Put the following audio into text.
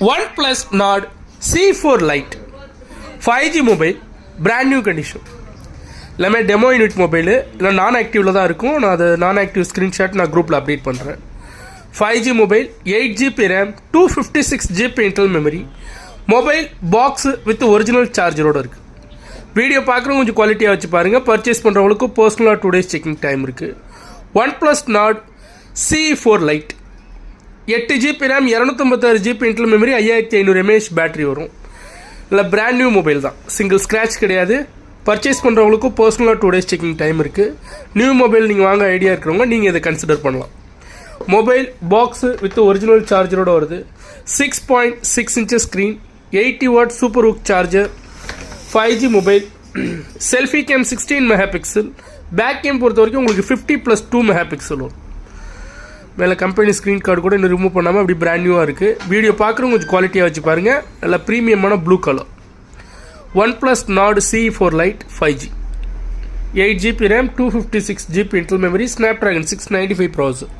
OnePlus Nord C4 Lite 5G mobile brand new condition. எல்லாமே demo unit mobile இல்லை நான் ஆக்டிவில் தான் இருக்கும். நான் அது நான் ஆக்டிவ் ஸ்க்ரீன்ஷாட் நான் குரூப்பில் அப்டேட் பண்ணுறேன். 5G mobile 8GB RAM 256GB internal memory. Mobile box with original சார்ஜரோடு இருக்குது. வீடியோ பார்க்குறவங்க கொஞ்சம் குவாலிட்டியாக வச்சு பாருங்கள். பர்ச்சேஸ் பண்ணுறவங்களுக்கு பர்சனலாக 2 days செக்கிங் டைம் இருக்குது. OnePlus Nord C4 Lite 8GB RAM 256GB internal memory 5500 mAh battery வரும். இல்லை பிராண்ட் நியூ மொபைல் தான், சிங்கிள் ஸ்க்ராட்ச் கிடையாது. பர்ச்சேஸ் பண்ணுறவங்களுக்கும் பர்சனலாக 2 days செக்கிங் டைம் இருக்குது. நியூ மொபைல் நீங்கள் வாங்க ஐடியா இருக்கிறவங்க நீங்கள் இதை கன்சிடர் பண்ணலாம். மொபைல் பாக்ஸு வித் ஒரிஜினல் சார்ஜரோடு வருது. 6.6 inches screen, 80W super VOOC charger. 5G mobile. Selfie cam 16 MP. Back cam பொறுத்த வரைக்கும் உங்களுக்கு 50+2 MP வரும். மேலே கம்பெனி ஸ்க்ரீன் கார்டு கூட இன்னும் ரிமூவ் பண்ணாமல் அப்படி பிராண்ட் நியூவாக இருக்குது. வீடியோ பார்க்குறவங்க கொஞ்சம் குவாலிட்டியாக வச்சு பாருங்கள். நல்லா ப்ரீமியமான blue colour. OnePlus Nord C4 Lite 5G 8GB RAM 256GB internal memory. Snapdragon 695 processor.